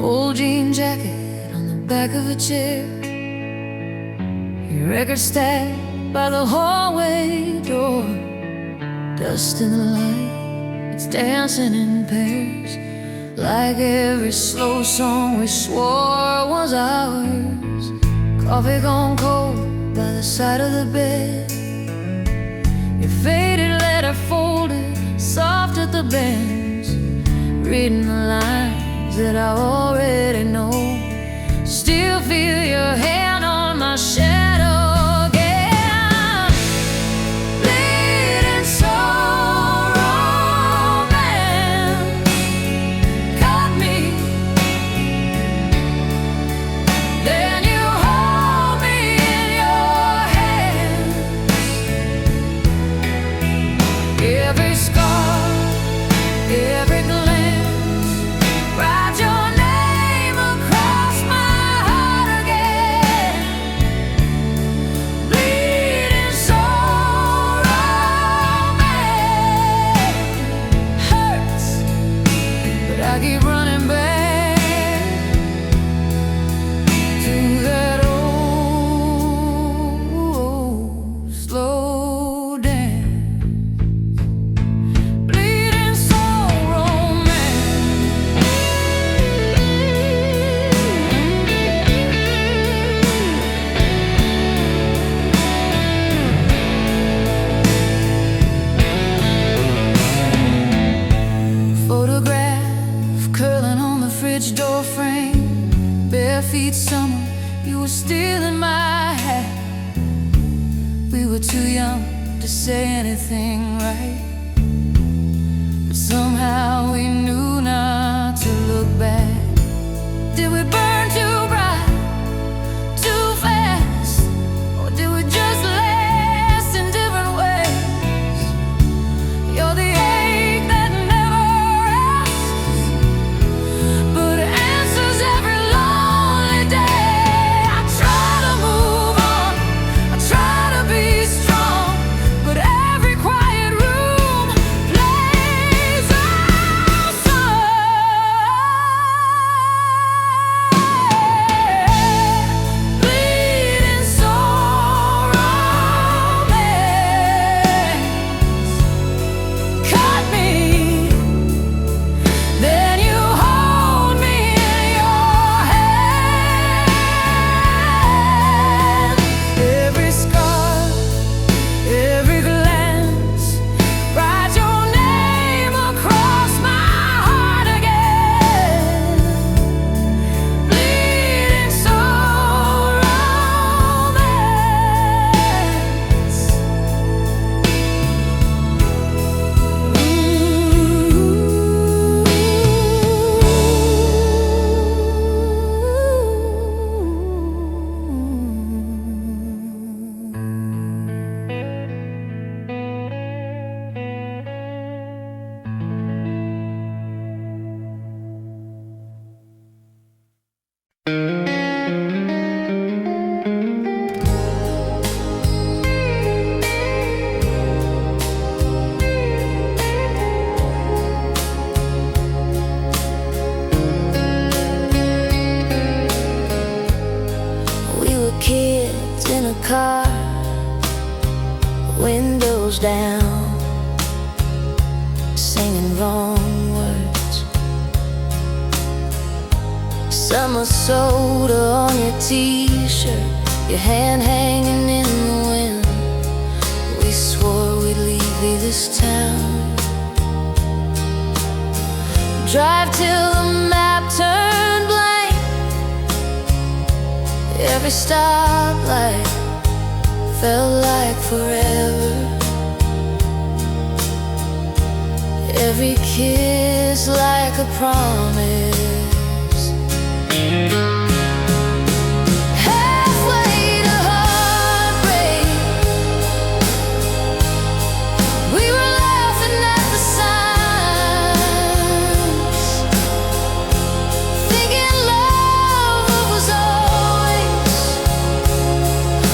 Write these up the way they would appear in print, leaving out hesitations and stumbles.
Old jean jacket on the back of a chair, your record stacked by the hallway door. Dust in the light, it's dancing in pairs, like every slow song we swore was ours. Coffee gone cold by the side of the bed, your faded letter folded soft at the bends, reading the lines that I already know. Still feel your hand on my shadow again. Bleeding soul romance caught me. Then you hold me in your hands. Every scar, every glance, write your name across my heart again. Bleeding soul romance hurts, but I keep running back to that old slow dance. Bleeding soul romance. Photograph curling on the fridge door frame, bare feet summer, you were still in my hat. We were too young to say anything right, but somehow we knew not to look back. Did we burn too bright, too fast, or did we just last in different ways? You're the ache that never rests, but answers every lonely day. I try to move on, I try to be strong, but every quiet room plays our song. Bleeding soul romance caught me. Then you hold me in your hand. Every scar, every glance, write your name across my heart again. Bleeding soul romance. We were kids in a car, windows down, singing wrong words. Summer soda on your t-shirt, your hand hanging in the wind. We swore we'd leave this town, drive till the map turned blank. Every stoplight felt like forever, every kiss like a promise. Halfway to heartbreak, we were laughing at the signs, thinking love was always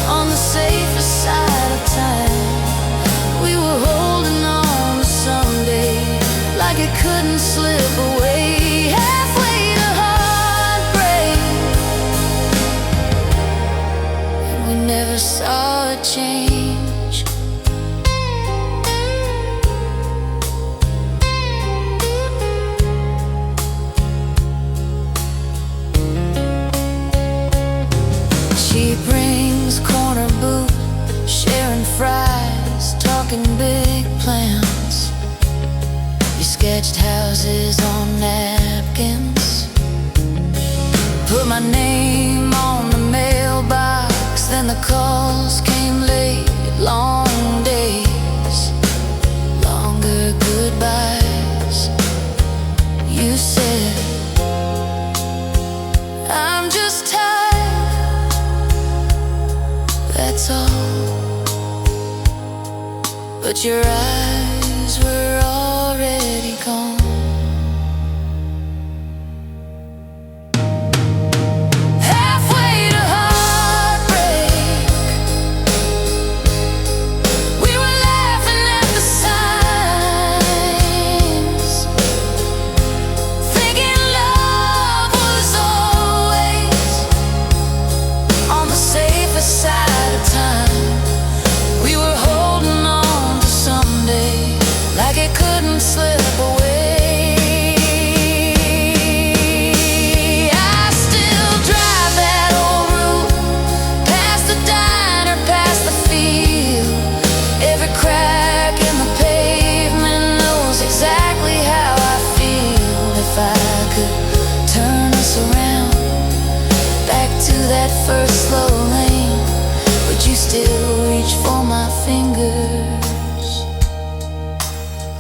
on the safer side of time. We were holding on to someday like it couldn't slip away. Halfway to heartbreak. sketched houses on napkins, put my name on the mailbox. Then the calls came late, long days, longer goodbyes. You said, I'm just tired, that's all. But your eyes were already gone. Halfway to heartbreak, we were laughing at the signs, thinking love was always on the safer side of time. We were holding on to someday like it couldn't slip away. I still drive that old route, past the diner, past the field. Every crack in the pavement knows exactly how I feel. If I could turn us around, back to that first slow lane, would you still reach for my fingers,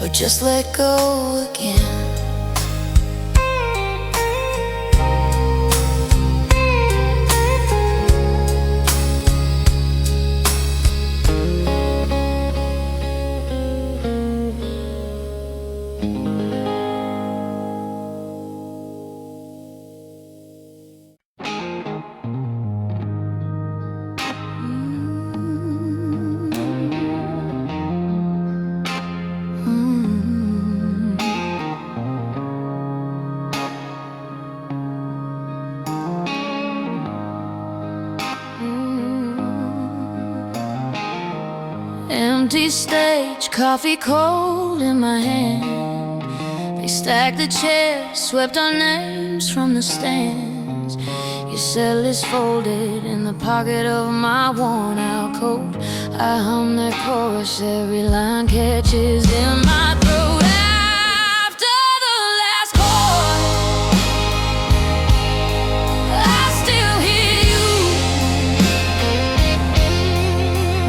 or just let go again? Empty stage, coffee cold in my hand. They stacked the chairs, swept our names from the stands. Your cell is folded in the pocket of my worn out coat. I hum that chorus, every line catches in my throat. After the last chord, I still hear you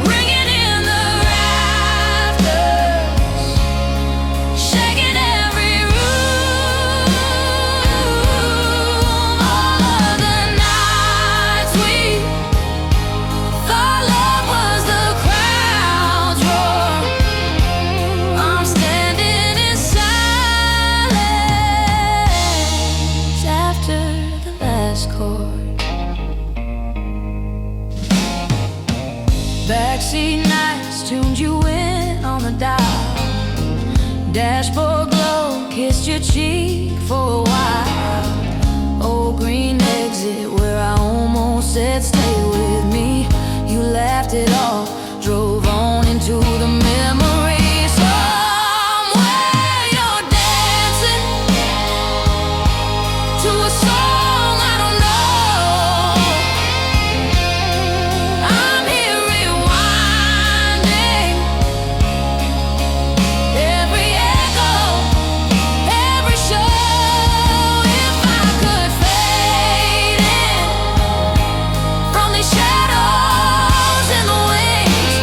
ringing in the rafters, shaking every room. All of the nights we thought love was the crowd's roar, I'm standing in silence after the last chord. Backseat nights tuned you in on the dial. Dashboard glow kissed your cheek for a while. Old green exit where I almost said stay with me. You laughed it off, drove on into the memory. Somewhere you're dancing to a song I don't know. I'm here rewinding every echo, every show. If I could fade in from these shadows in the wings,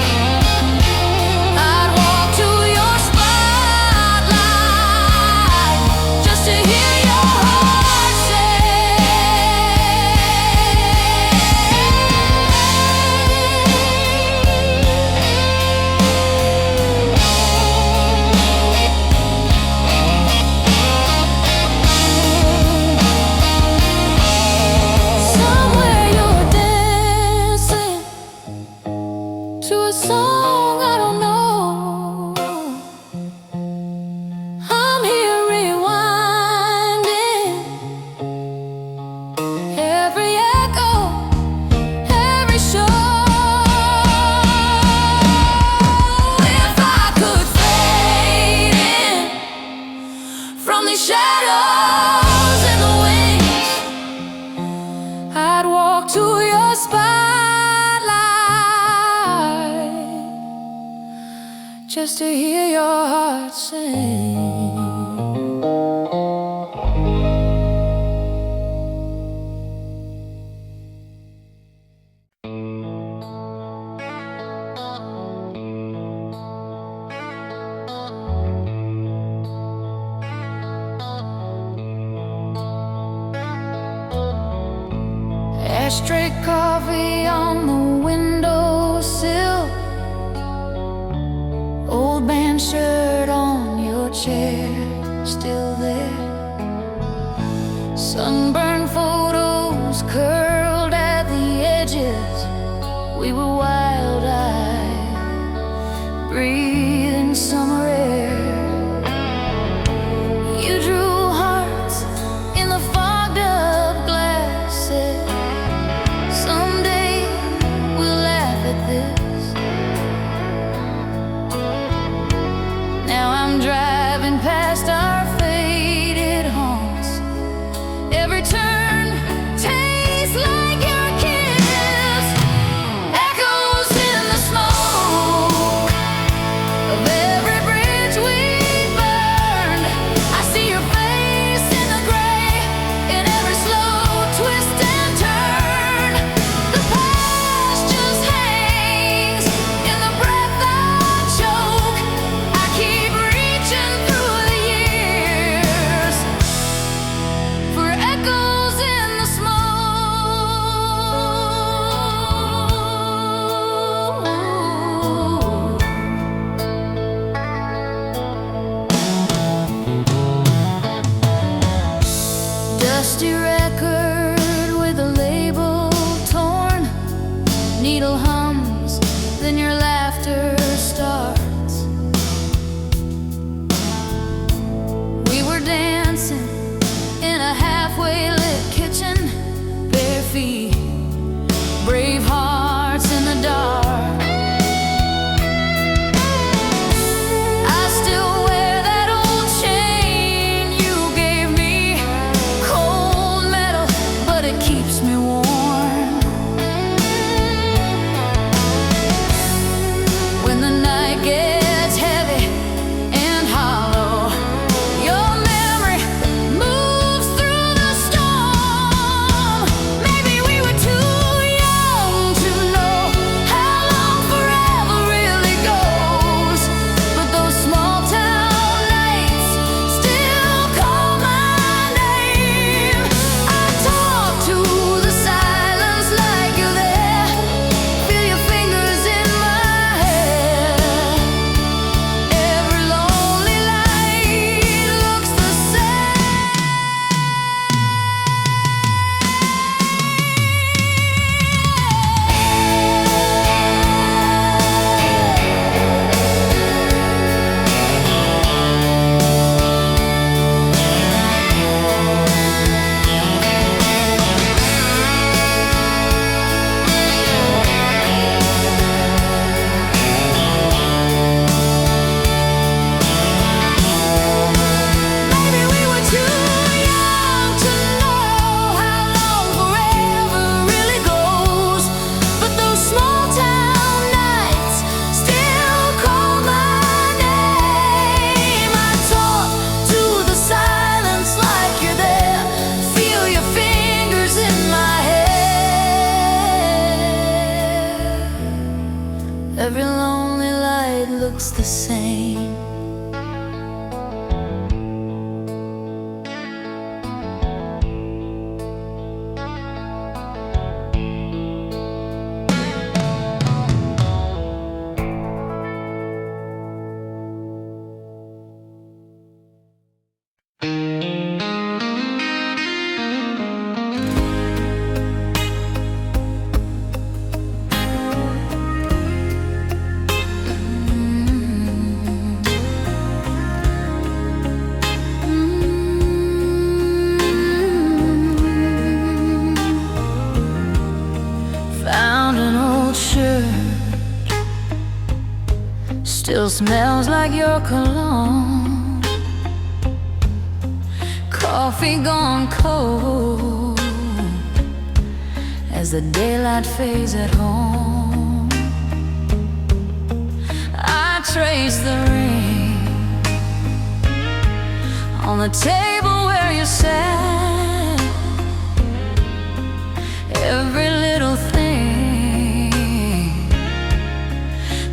I'd walk to your spotlight just to hear your heart say, somewhere you're dancing to a song I don't know. I'm here rewinding every echo, every show. If I could fade in from these shadows in the wings, I'd walk to your spotlight just to hear your heart sing. Ashtray coffee on the windowsill, old band shirt on your chair, still there. Sunburned photos curled at the edges. We were wild-eyed, breathing summer air. You drew hearts in the fogged-up glasses. Someday we'll laugh at this. Now I'm driving past our faded homes. Every turn tastes like your kiss. Echoes in the smoke of every bridge we burned. I see your face in the gray, in every slow twist and turn. The past just hangs in the breath I choke. I keep reaching through the years for echoes in the smoke. Dusty record with a label torn. Needle hums, then your laughter starts. We were dancing in a halfway lit kitchen, bare feet, brave hearts in the dark. I still wear that old chain you gave me, cold metal, but it keeps me warm. When the night gets heavy and hollow, your memory moves through the storm. Maybe we were too young to know how long forever really goes, but those small town nights still call my name. I talk to the silence like you're there. Feel your fingers in my hair. Every lonely light looks the same. Maybe we were too young to know how long forever really goes, but those small town nights still call my name. I talk to the silence like you're there. Feel your fingers in my hair. Every lonely light looks the same. Found an old shirt, still smells like your cologne. Coffee gone cold as the daylight fades at home. I trace the ring on the table where you sat. Every little thing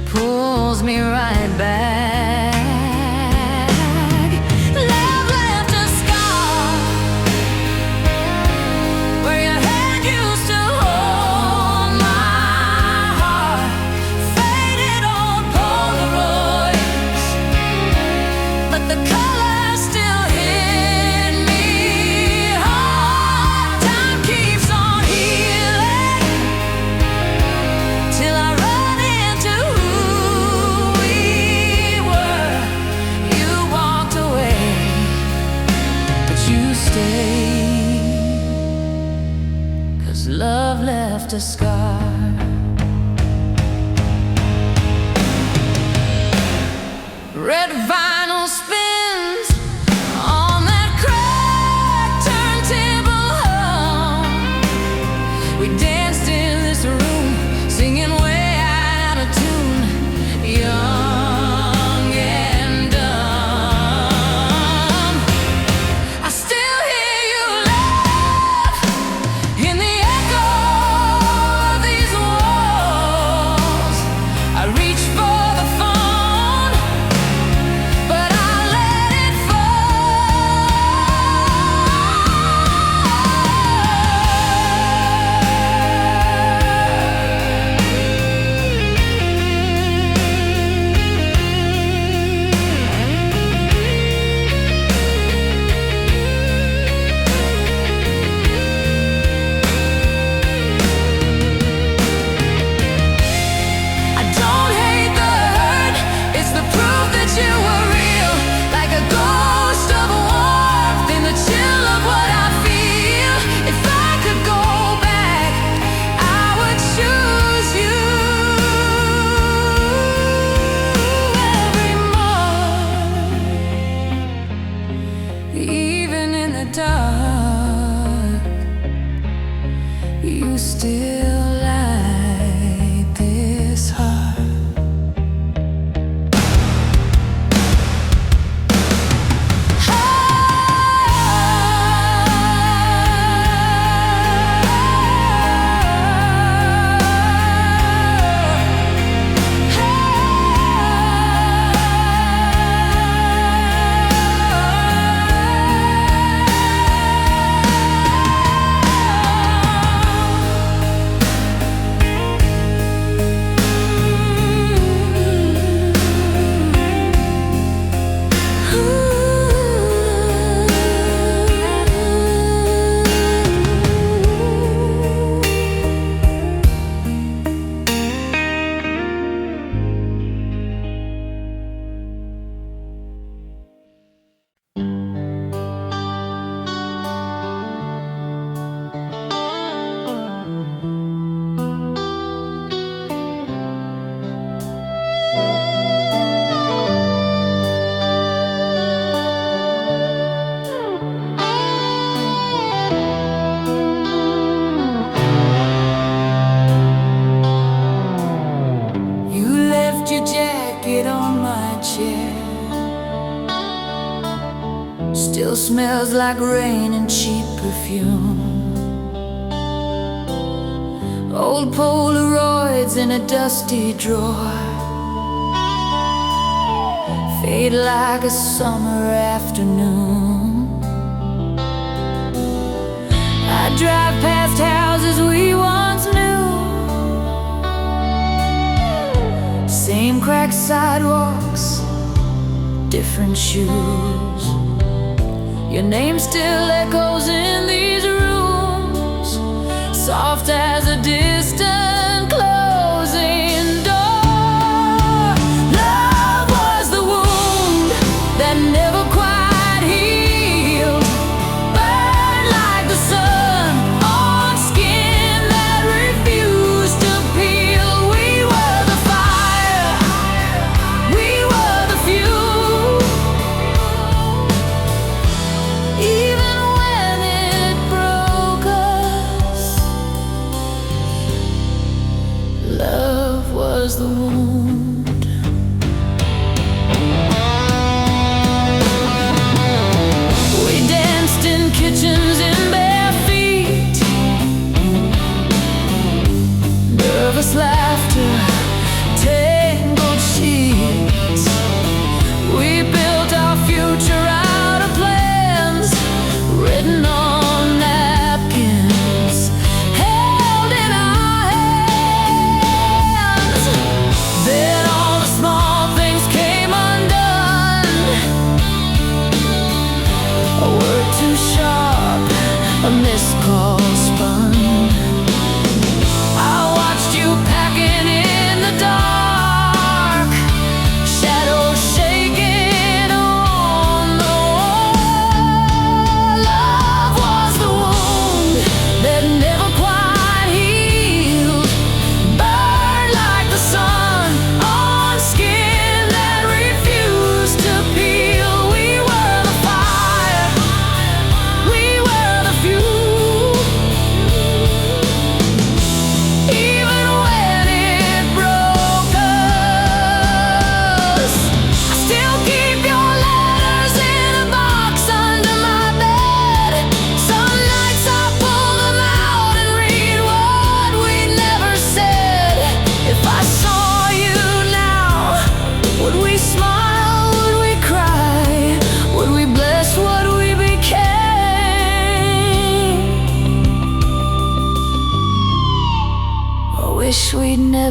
pulls me right back. Love left a scar where your head used to hold. stay, 'cause love left a scar. Red vinyl spins on that cracked turntable hum. We danced in this room, singing way out of tune, young and dumb. I still hear you laugh in the echo of these walls. I reach for the phone, but I let it I don't hate the hurt, it's the proof that you were real, like a ghost of warmth in the chill of what I feel. If I could go back, I would choose you every morning, even in the dark. You still light this heart. You left your jacket on my chair, still smells like rain and cheap perfume. Old Polaroids in a dusty drawer fade like a summer afternoon. I drive past houses we once knew, same cracked sidewalks, different shoes. Your name still echoes in these rooms, soft as a distant closing door. Love was the wound that never quite healed, burned like the sun on skin that refused to peel. We were the fire, we were the fuel, even when it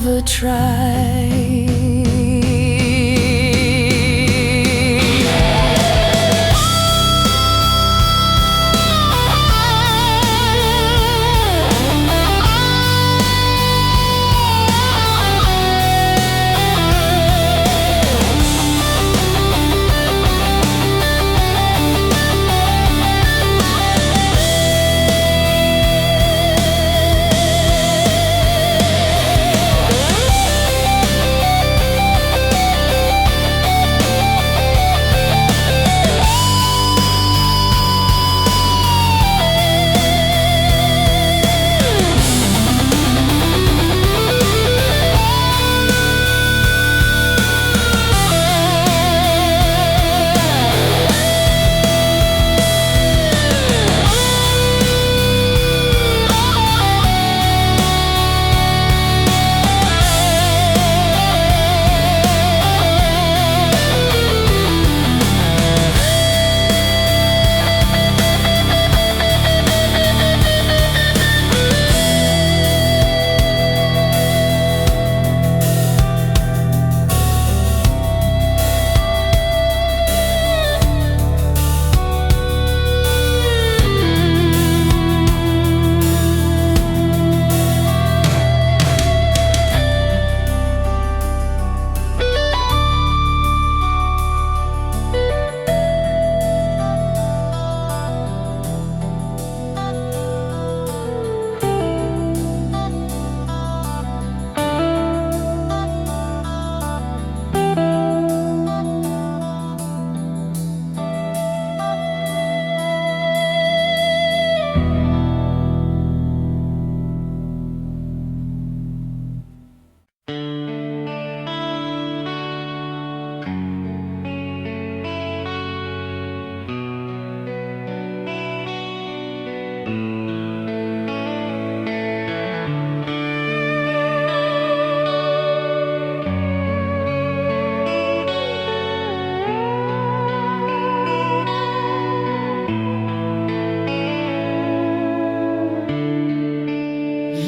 never tried.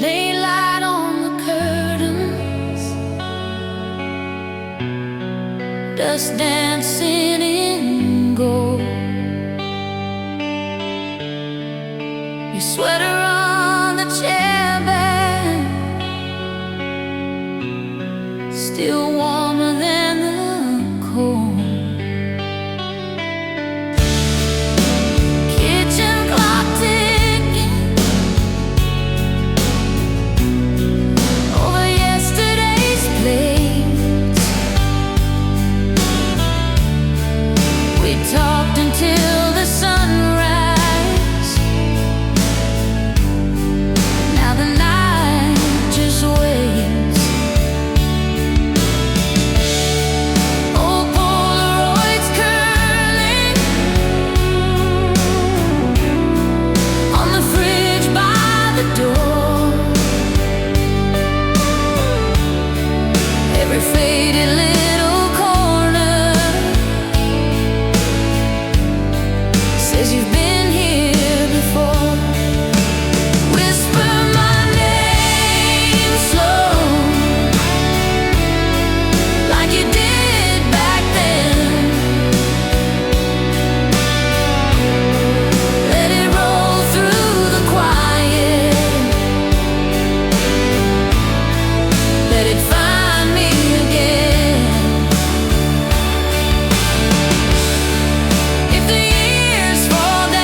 Lay light on the curtains, dust dancing in gold. Your sweater on the chair back, still warmer than the cold. Kitchen clock ticking over yesterday's plates. We talked until the sunrise. Now the night just waits. Old Polaroids curling on the fridge by the door. Every faded little corner says you've been here before. Whisper my name slow, like you did back then. Let it roll through the quiet. Let it find me again. If the years fall down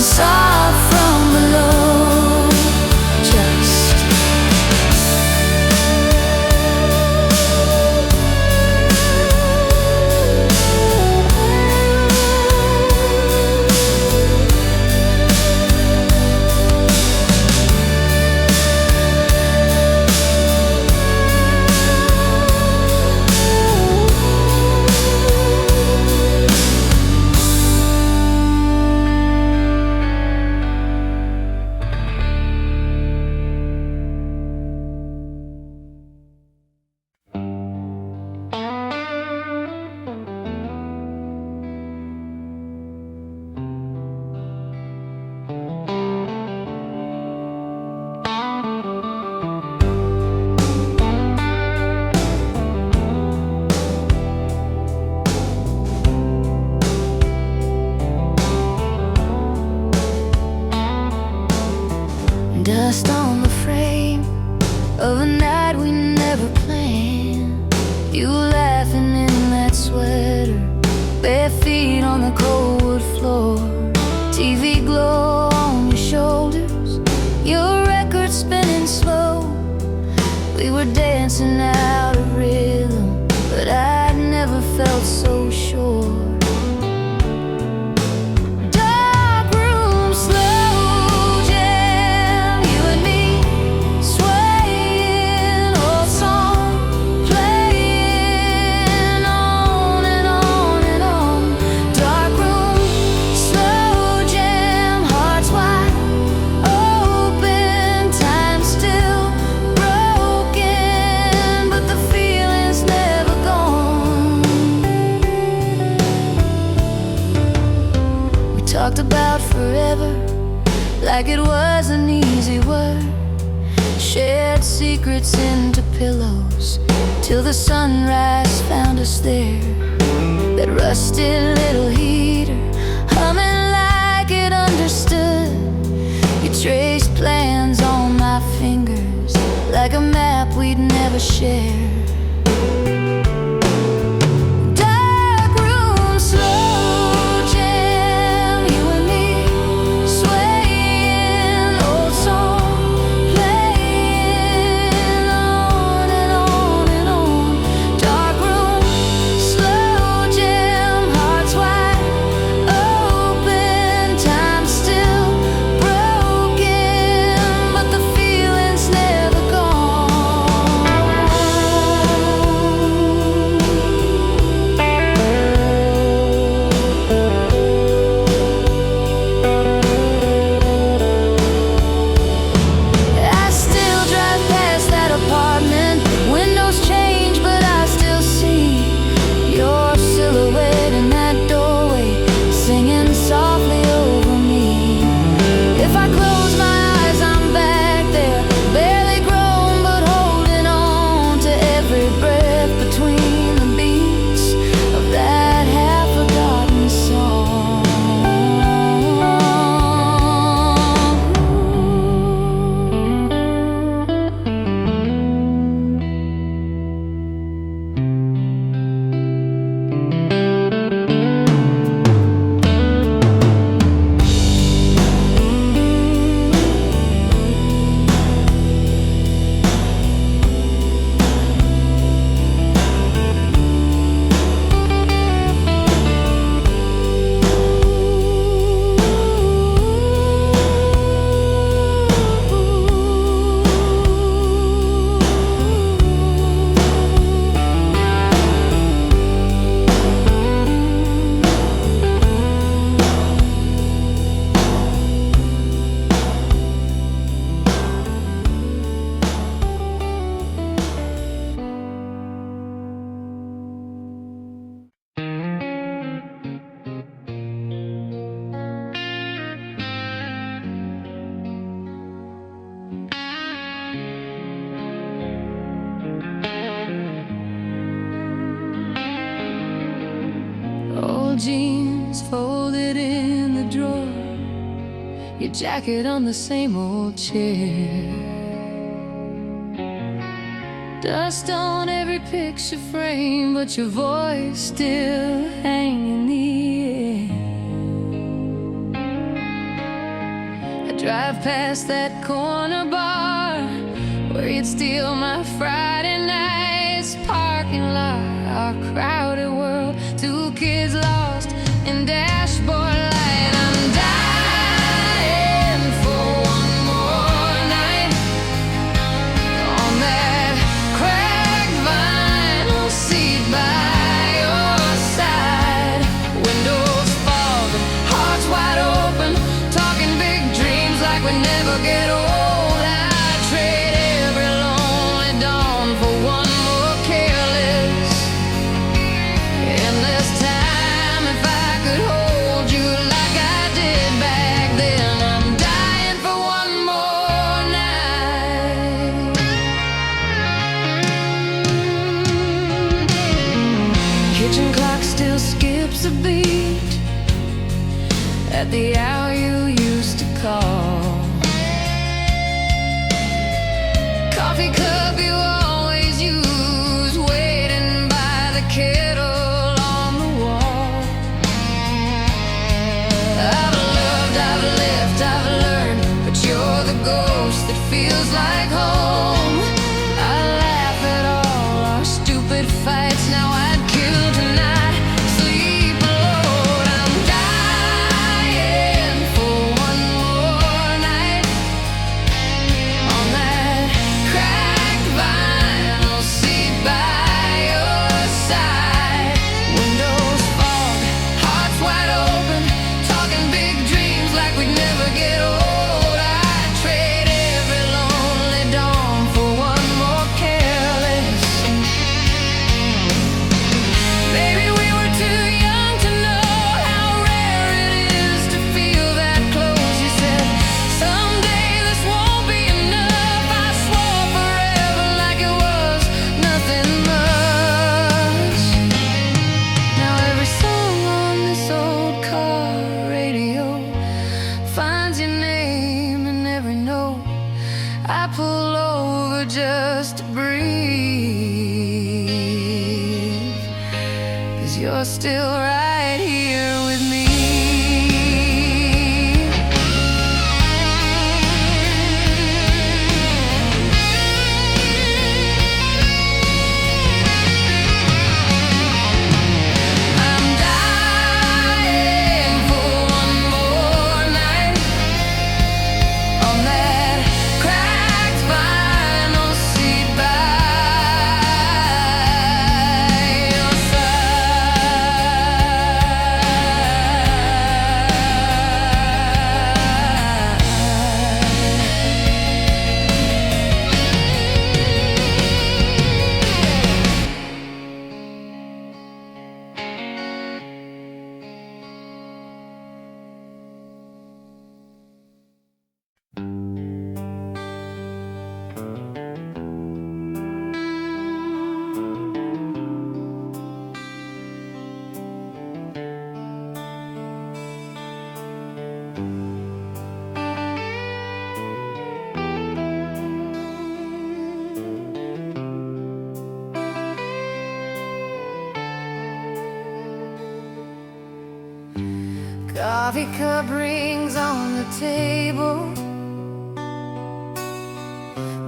soft from below. Just dust on the frame of a night we never planned. You laughing in that sweater, bare feet on the cold wood floor, TV glow on your shoulders, your record spinning slow. We were dancing out of rhythm, but I'd never felt so sure. Talked about forever like it was an easy word. Shared secrets into pillows till the sunrise found us there. That rusted little heater humming like it understood. You traced plans on my fingers like a map we'd never share. Jeans folded in the drawer, your jacket on the same old chair, dust on every picture frame, but your voice still hanging in the air. Drive past that corner bar where you'd steal my Friday nights. Parking lot, our crowded world, two kids lost in dashboard light. I'm dying for one more night on that cracked vinyl seat by your side. Windows fogging, hearts wide open, talking big dreams like we never get old. I'd trade every lonely dawn for one more careless, endless time. If I could hold you like I did back then, I'm dying for one more night. Kitchen clock still skips a beat at the hour you used to call. Coffee cup you always use, waiting by the kettle on the wall. I've loved, I've left, I've learned, but you're the ghost that feels like home. I laugh at all our stupid fights, now I'd kill tonight, sleep alone. I'm dying for one more night on that cracked vinyl seat by your side. Windows fog, hearts wide open, talking big dreams like we'd never get old. I'd trade every lonely dawn for one more careless. Maybe we were too young to know how rare it is to feel that close. You said, someday this won't be enough. I swore forever like it was nothing much. Now every song on this old car radio finds your name in every note. I pull over just to breathe, 'cause you're still right here with me. I'm dying for one more night on that cracked vinyl seat by your coffee cup rings on the table,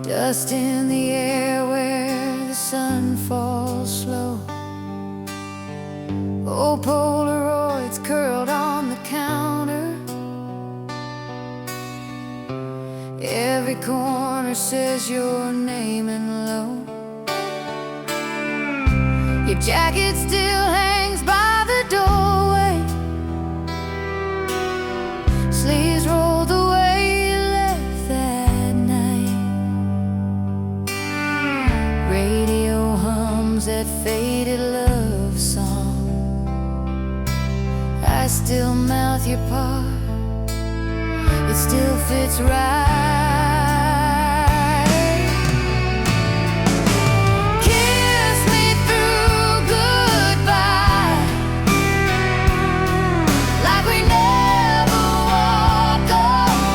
dust in the air where the sun falls slow. Old Polaroids curled on the counter, every corner says your name in low. Your jacket still hangs by the doorway, sleeves rolled the way you left that night. Radio hums that faded love song, I still mouth your part, it still fits right. Kiss me through goodbye, like we never walk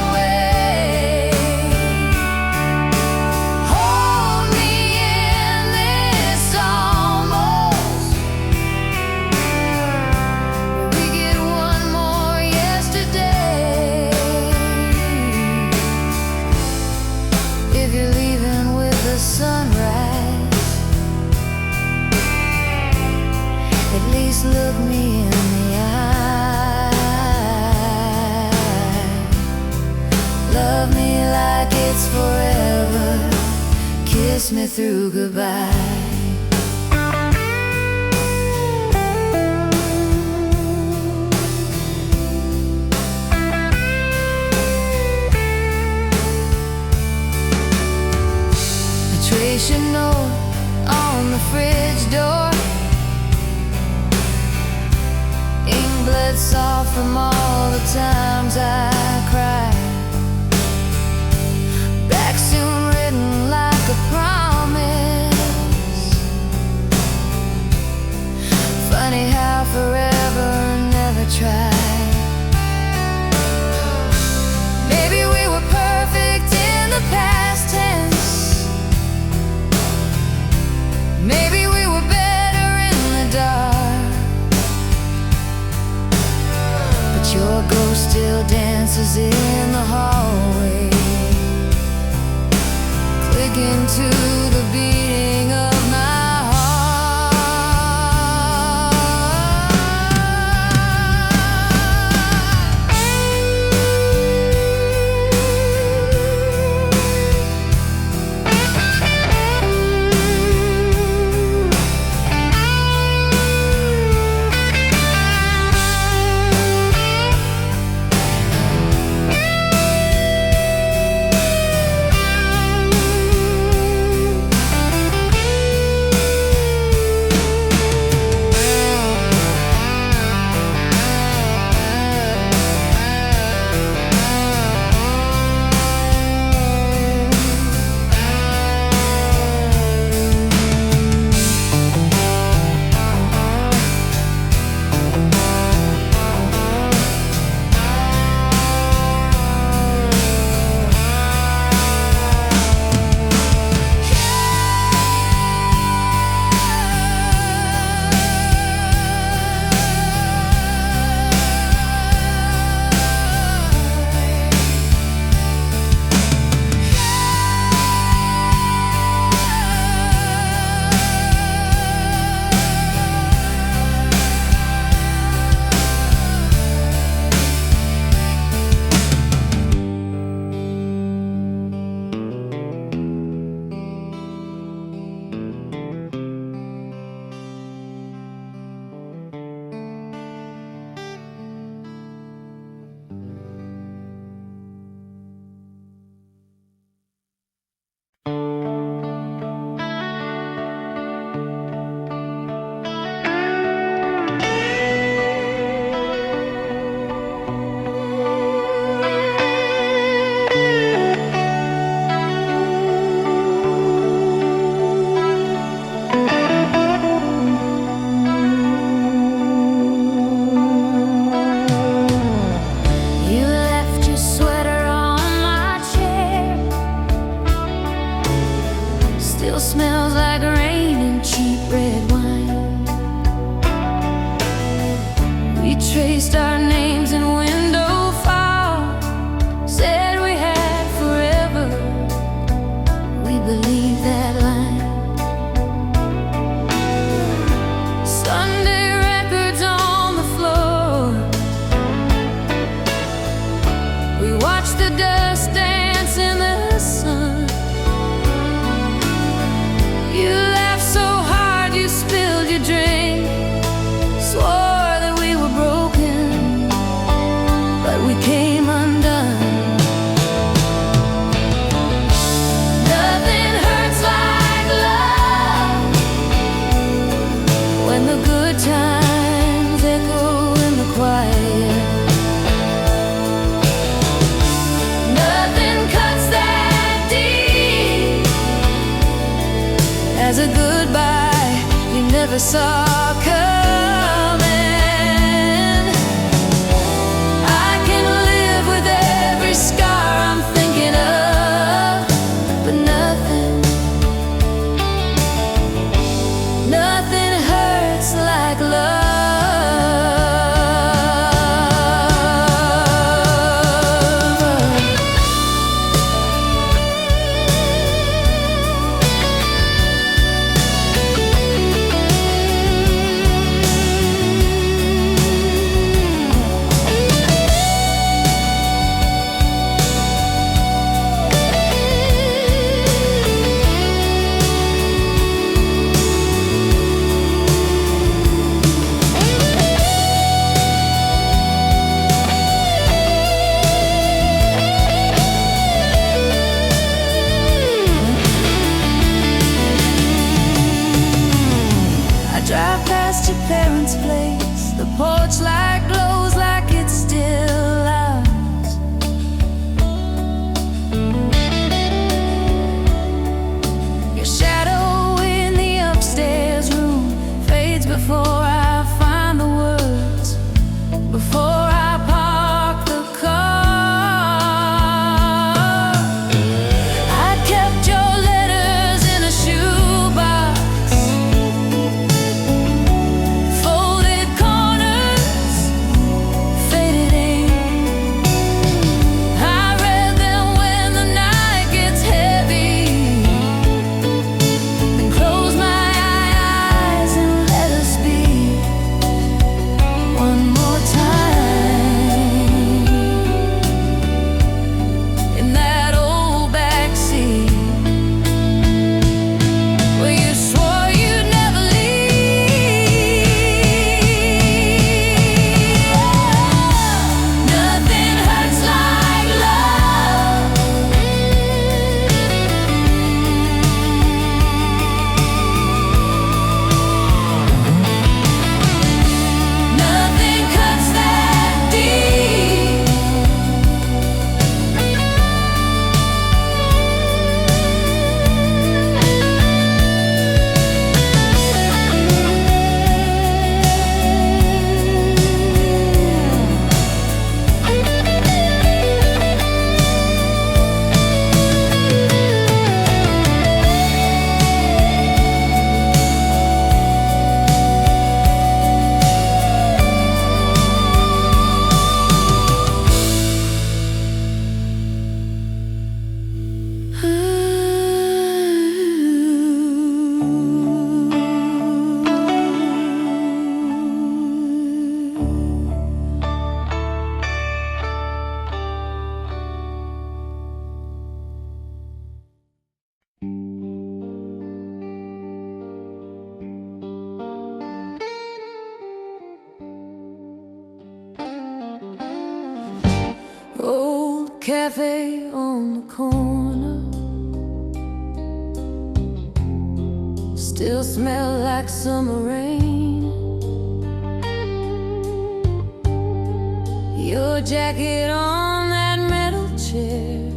away. Hold me in this almost, we get one more yesterday. Just look me in the eye. Love me like it's forever. Kiss me through goodbye. Trace your note on the fridge door. Ink bled soft from all the times I cried. Back soon written like a promise. Funny how forever never tried. Maybe we were perfect in the past tense. Maybe we were better in the dark. But your ghost still dances in the hallway, clicking to the beating of my smells like rain and cheap red wine. We traced our names in window file, said we had forever. We believed that line. Sunday records on the floor. We watched the dust dance in the sun. You laughed so hard you spilled your drink, swore that we were broken, but we came undone. Nothing hurts like love when the good times echo in the quiet. Nothing cuts that deep as a goodbye you never saw coming. I can live with every scar I'm thinking of, but nothing hurts like love. Drive past your parents' place. The porch light glows like it's still ours. Your shadow in the upstairs room fades before I find the words, before I park the car. I kept your letters in a shoebox, folded corners, faded ink. I read them when the night gets heavy, then close my eyes and let us be one more time in that old backseat where you swore you'd never leave. Nothing hurts like love. Nothing cuts that deep. Old cafe on the corner still smell like summer rain. Your jacket on that metal chair,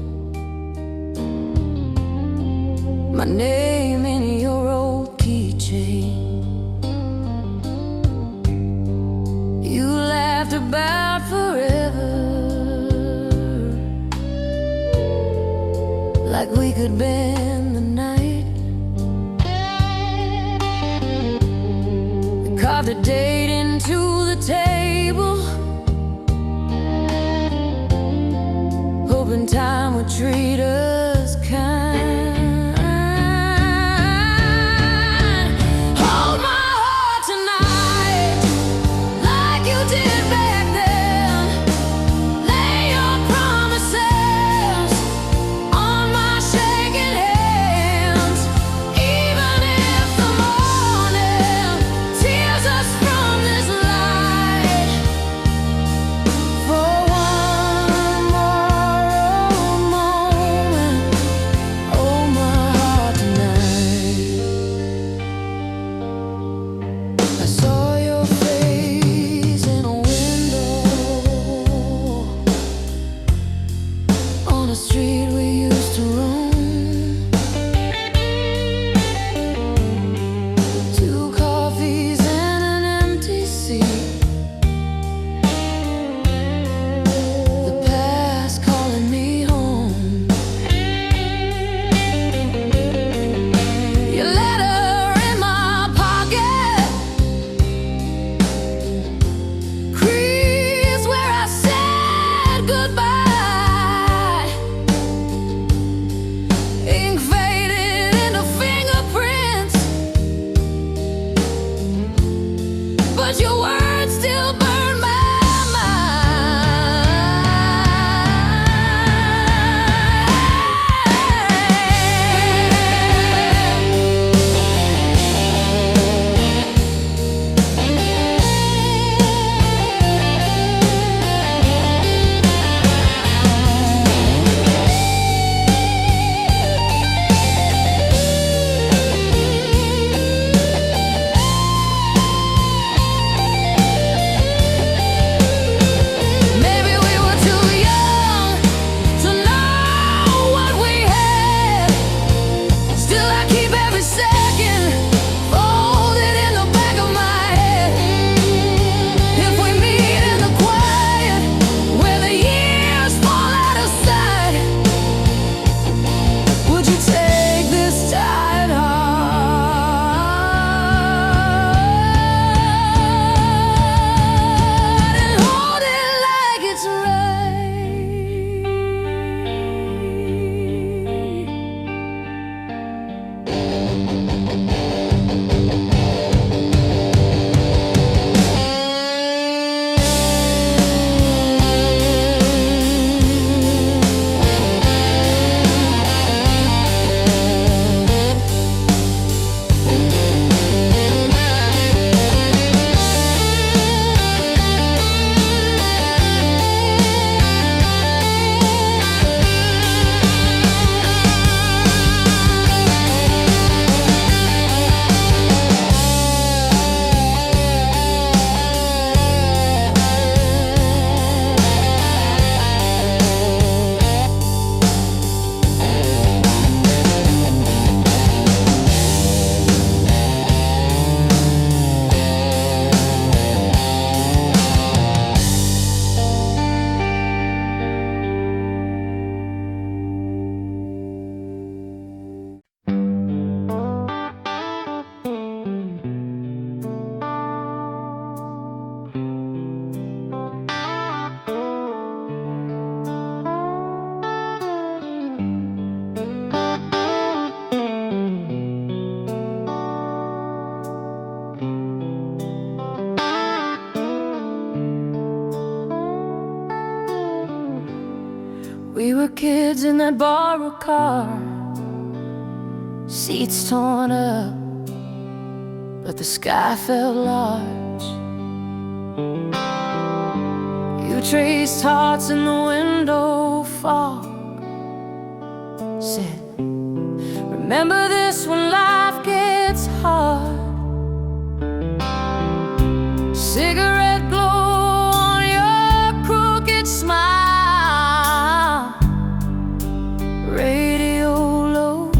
my name in your old keychain. You laughed about forever, like we could bend the night. We carved a date into the table, hoping time would treat us kind. Hold my heart tonight, like you did back then. Lay your promises on my shaking hands. Even if the morning tears us from this light, for one more moment, oh my heart tonight. I saw your face in a window on a street we used to roam. Two coffees and an empty seat, the past calling me home. Your letter in my pocket crease where I said goodbye. Ink faded into fingerprints, but your words still burn my mind. We were kids in that borrowed car, seats torn up, but the sky felt large. You traced hearts in the window fog, said, remember this when life gets hard. Cigarette glow on your crooked smile, radio low.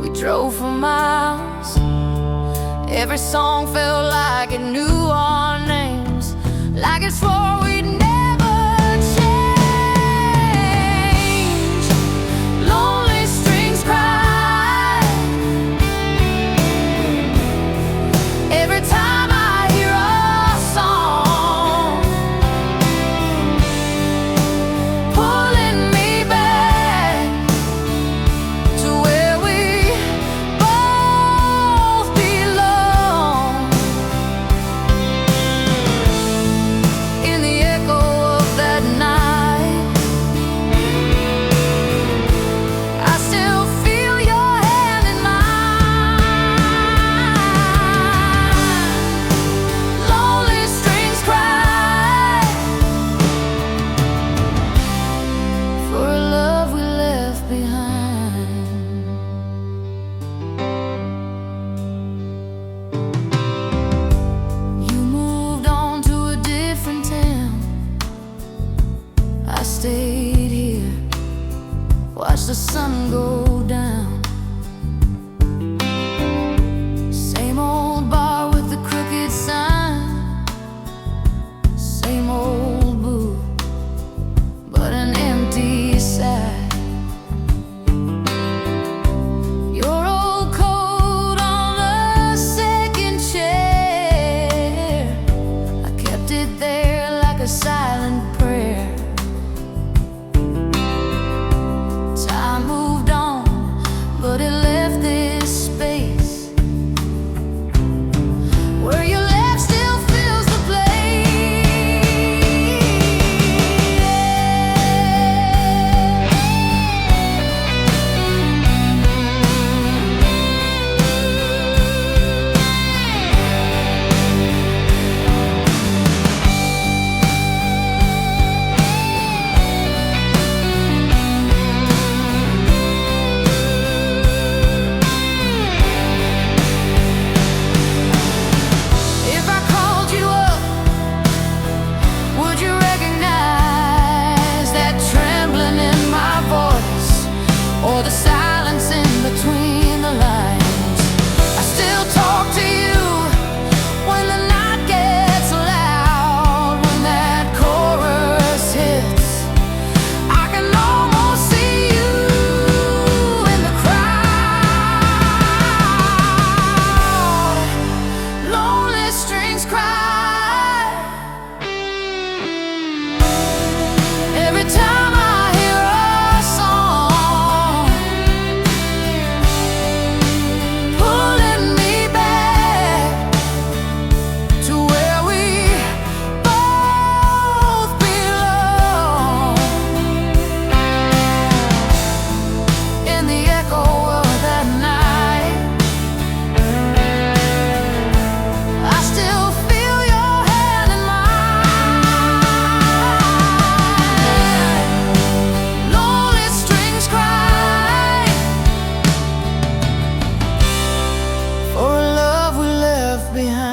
We drove for miles, every song felt like it knew our names, like it swore we'd never change. Lonely strings cry every time I hear a song, pulling me back to where we both belong. In the echo of that night, I still feel your hand in mine. Lonely strings cry for a love we left behind. You moved on to a different town, I stayed here, watched the sun go down. Same old bar with the crooked sign, same old booth, but an empty side. Your old coat on the second chair, I kept it there like a silent prayer. Time moved on, but it left this space where your left still fills the If I called you up, would you recognize that trembling in my voice, or the silence in between the lines? I still talk to you when the night gets loud, when that chorus hits. I can almost see you in the crowd. Lonely strings cry every time I hear a song, pulling me back to where we both belong. In the echo of that night, I still feel your hand in mine. Lonely strings cry for a love we left behind.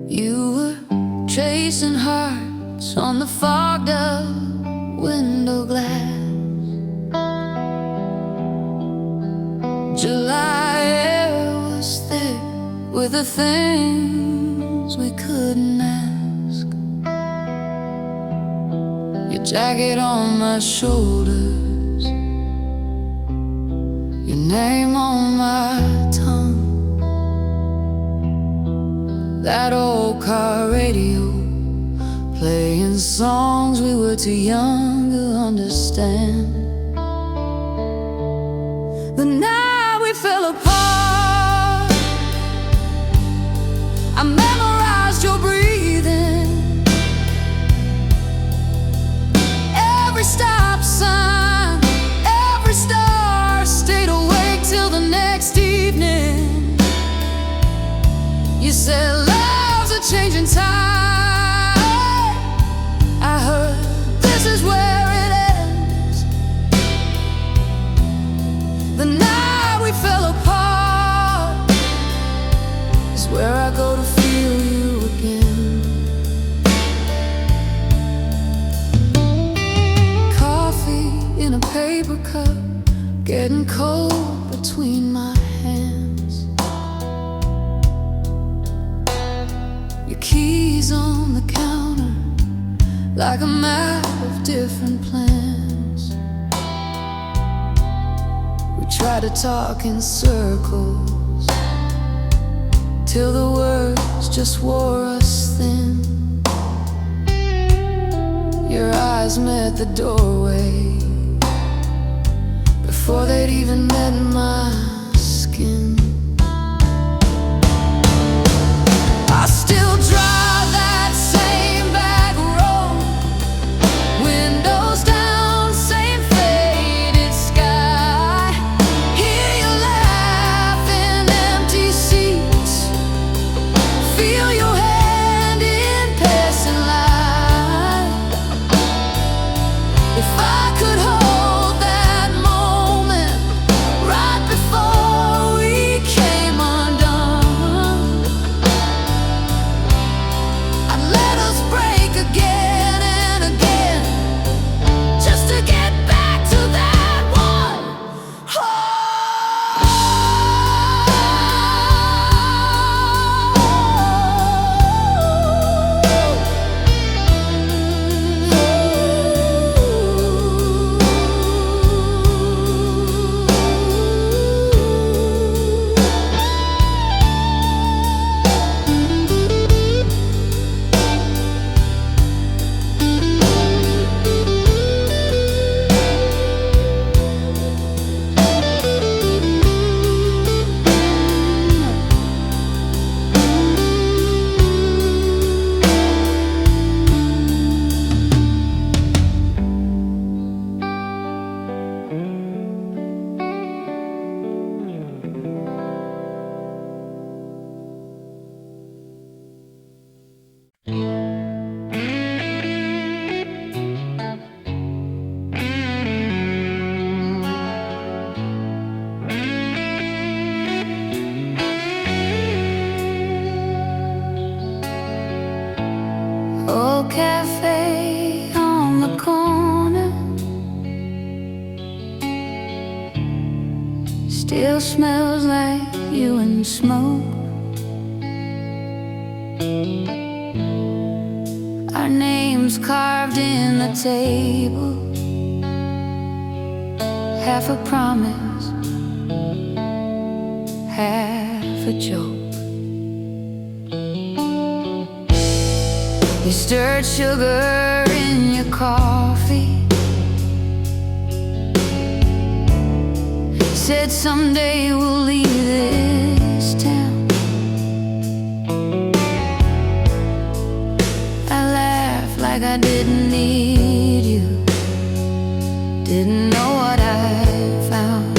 You were tracing hearts on the fogged up window glass. July air was thick with the things we couldn't ask. Your jacket on my shoulders, your name on my tongue. That old car radio playing songs we were too young to understand. The night we fell apart, I memorized your breathing. Every stop sign, every star, stayed awake till the next evening. You said love's a changing tide. I heard this is where it ends. The night we fell apart is where I go to feel you again. Coffee in a paper cup, getting cold between my hands. Your keys on the counter, like a map of different plans. We try to talk in circles till the words just wore us thin. Your eyes met the doorway before they'd even met my skin. I still drive that same back road, windows down, same faded sky. Hear you laugh in empty seats, feel your hand in passing light. If I could hold that moment right before we came undone, I'd let us break again and again, just to get back to that one. Old cafe on the corner still smells like you and smoke. Our names carved in the table, half a promise, half a joke. You stirred sugar in your coffee, said someday we'll leave this town. I laughed like I didn't need you, didn't know what I found.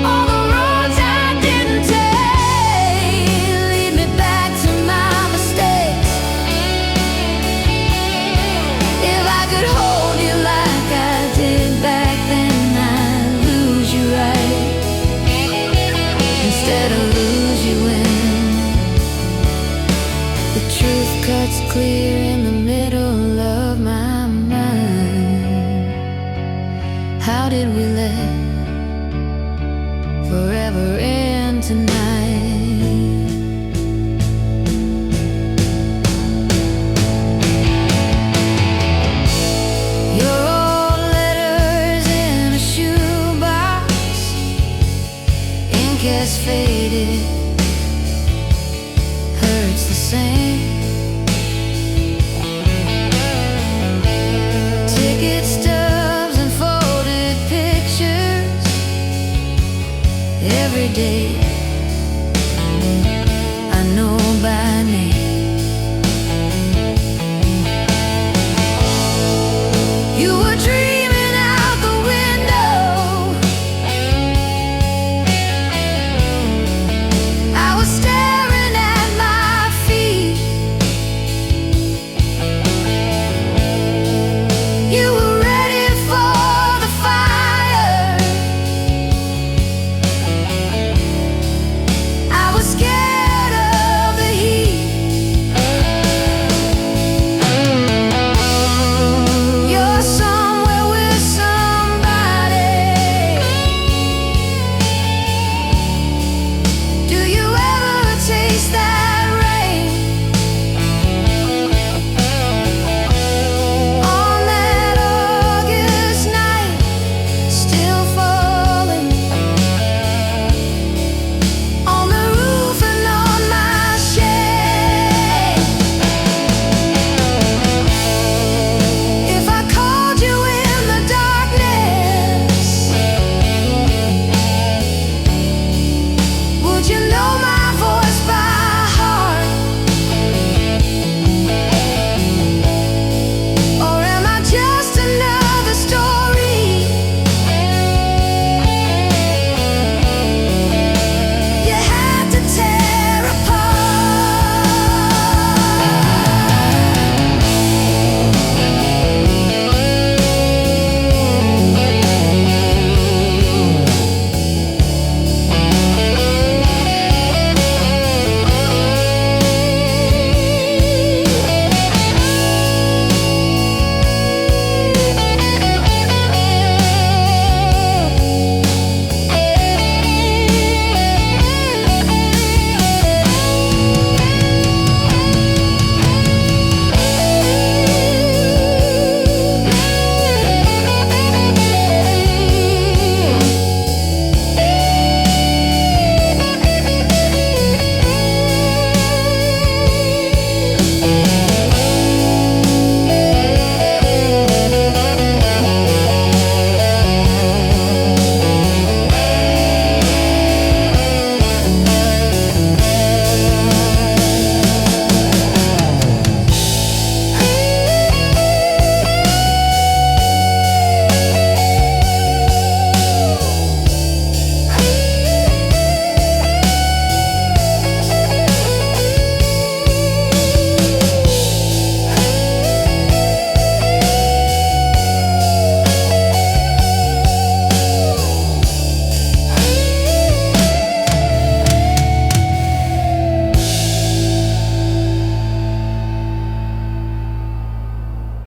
All the roads I didn't take lead me back to my mistakes. If I could every day.